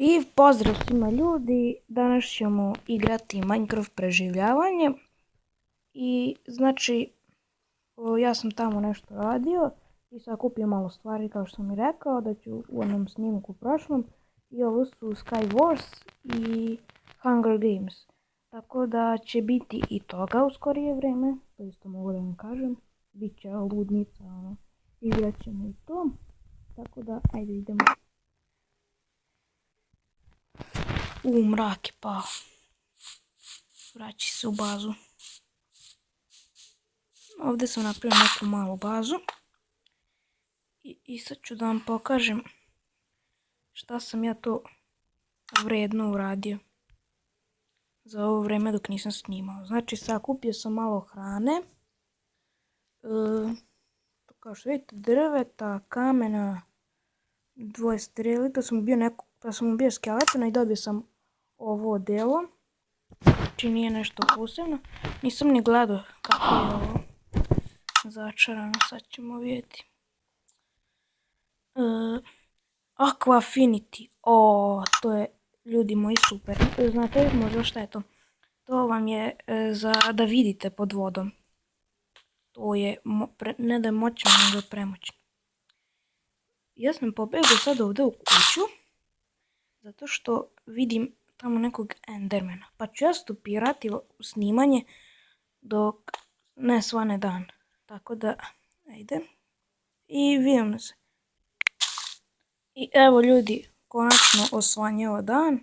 I pozdrav svima ljudi, danas ćemo igrati Minecraft preživljavanje. I znači, ja sam tamo nešto radio i sakupio malo stvari kao što sam i rekao da ću u onom snimku prošlom. I ovo su Skywars i Hunger Games. Tako da će biti i toga u skorije vrijeme, to isto mogu da vam kažem. Biće ludnica, igrat ćemo i to. Tako da, ajde idemo. Mrak je pao. Vraći se u bazu. Ovdje sam napravio neku malu bazu. I sad ću da vam pokažem šta sam ja to vredno uradio za ovo vrijeme dok nisam snimao. Znači, sakupio sam malo hrane. Kao što vidite, drveta, kamena, dvoje streli, pa sam ubio skeletona i dobio sam ovo delo. Znači nije nešto posebno. Nisam ni gledao kako je ovo začarano, sad ćemo vidjeti. Aqua Affinity, to je ljudi moji super. Znate možda šta je to? To vam je za da vidite pod vodom. To je, ne da je moćno, nego je premoćno. Ja sam pobegao sad ovdje u kuću, zato što vidim tamo nekog endermana. Pa ću ja stopirati snimanje dok ne svane dan. Tako da, ajde. I vidimo se. I evo ljudi, konačno osvanjao dan.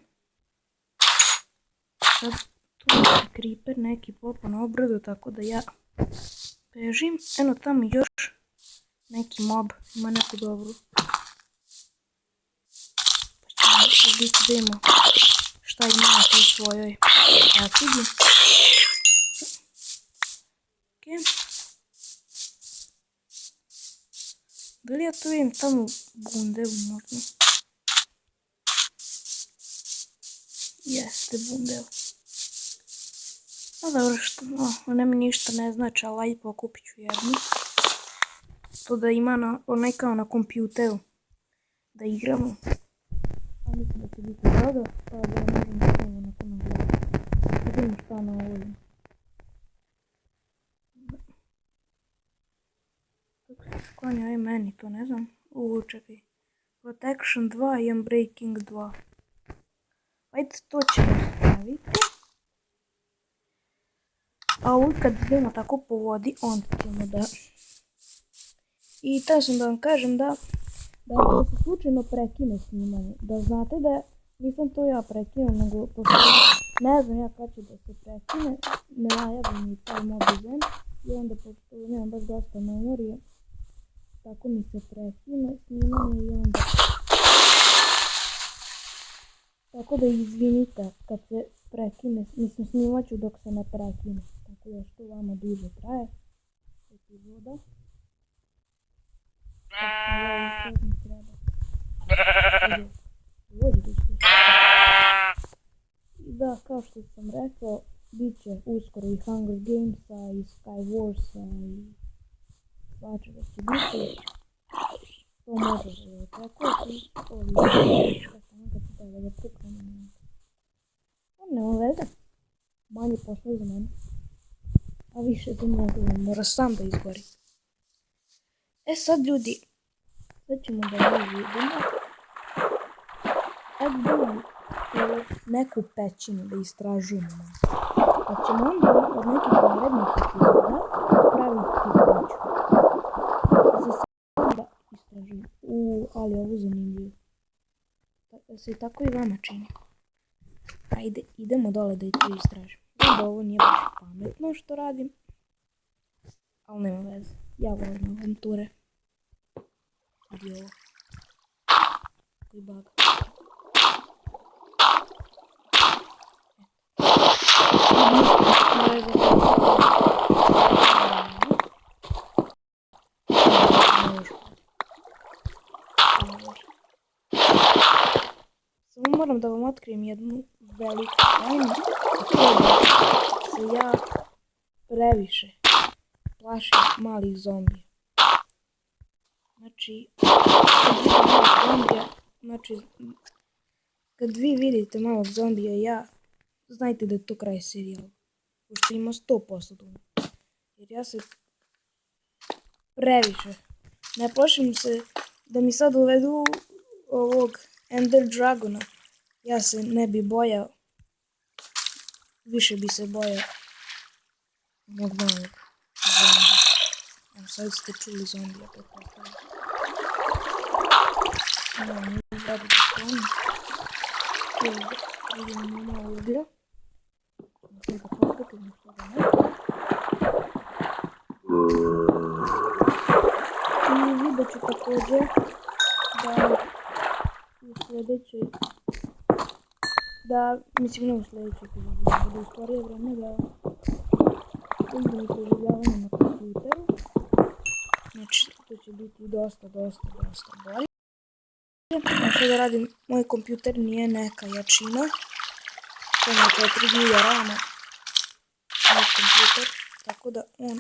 Sad tu je creeper neki popa na obradu, tako da ja bežim. Eno tamo još neki mob, ima neku dobru. Pa ćemo biti da imamo šta ima na toj svojoj kacigi. Da li ja to vidim tamo bundevu možda? Jeste bundevu. No dobro što, ona mi ništa ne znači, ali ajde pokupit ću jednu. To da ima onaj kao na kompjuteru. Da igramo. A mislim da će biti dobro, pa da možemo samo na tome gledati. Vidim šta na ovo ima. Kako se sklanja ovaj meni, to ne znam. Čekaj. Protection 2 i Unbreaking 2. Ajde, to ćemo staviti. A ovo kad idemo tako po vodi, onda ćemo da... I taj sam da vam kažem da se slučajno prekine snimanje. Da znate da nisam to ja prekinuo, nego pošto ne znam ja kad će da se prekine, ne najavim mi taj mod event i onda pošto nemam baš dosta memorije, tako mi se prekine snimanje i onda... Tako da izvinite kad se prekine, mislim snimat ću dok se ne prekine, tako da što vama duže traje epizoda. Da, kao što sam rekao, bit će uskoro i Hunger Gamesa i Skywarsa i svačega će biti. To može da je tako i ovi što sam nekad htjela da puknem. Nema veze, manje posla za mene, a više za mnogo, mora sam da izgori. Sad ljudi, sad ćemo da ovo vidimo. Idemo u neku pećinu da istražujemo. Pa ćemo onda od nekih narednih epizoda praviti kuću. Za sada da istražujem. Ali ovo zanimljivo. Da se tako i vama čini. Ajde, idemo dole da i to istražim. Da ovo nije baš pametno što radim. Ali nema veze. Ja volim avanture. Vidi ovo. Koji bug. Samo moram da vam otkrijem jednu veliku tajnu. Se ja previše plašim malih zombija. Znači, znači Kad vi vidite malog zombija, znajte da je to kraj serijala. Pošto ima 100% duma. Jer ja se previše ne plašim se da mi sad uvedu ovog Ender Dragona. Ja se ne bi bojao. Više bi se bojao onog malog zombija. Evo sad ste čuli zombija, pretpostavljam. Ne da skloni. Vidimo malo uglja. Sada da pokupimo sada nešto. I vidjet ću također da u sljedećoj, mislim ne u sljedećoj epizodi, da u skorije vreme da uzmem preživljavanje na kompjuteru. Znači to će biti dosta bolje. Znači da radim, moj kompjuter nije neka jačina. To je 4 GB rama moj kompjuter, tako da on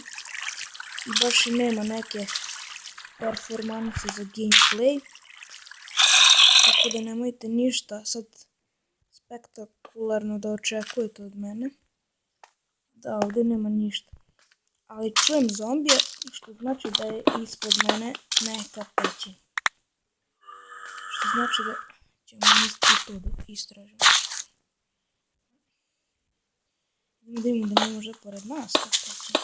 baš i nema neke performanse za gameplay. Tako da nemojte ništa sad spektakularno da očekujete od mene. Da, ovdje nema ništa. Ali čujem zombije, što znači da je ispod mene neka pećina. Što znači da ćemo i to da istražimo. Da vidimo da ne može pored nas ta pećina.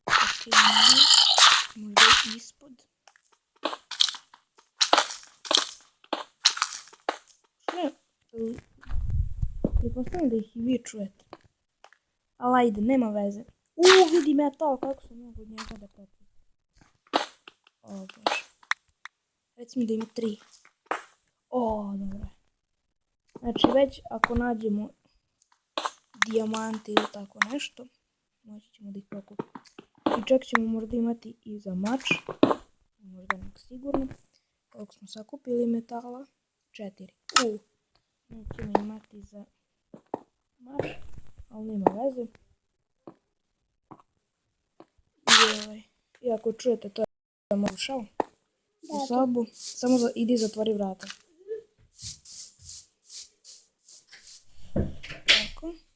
Ok, možda je ispod. Pretpostavljam da ih i vi čujete. Ali ajde, nema veze. Vidi metal, kako sam mogu od njega da popim. O bože. Recimo da ima 3. Dobro. Znači već ako nađemo dijamante ili tako nešto, moći ćemo da ih pokupimo. I čak ćemo možda imati i za mač. Možda nek sigurno. Koliko smo sakupili metala? 4. Nećemo imati za mač, ali nema veze. I ako čujete to je moj ušao u sobu, samo idi zatvori vrata.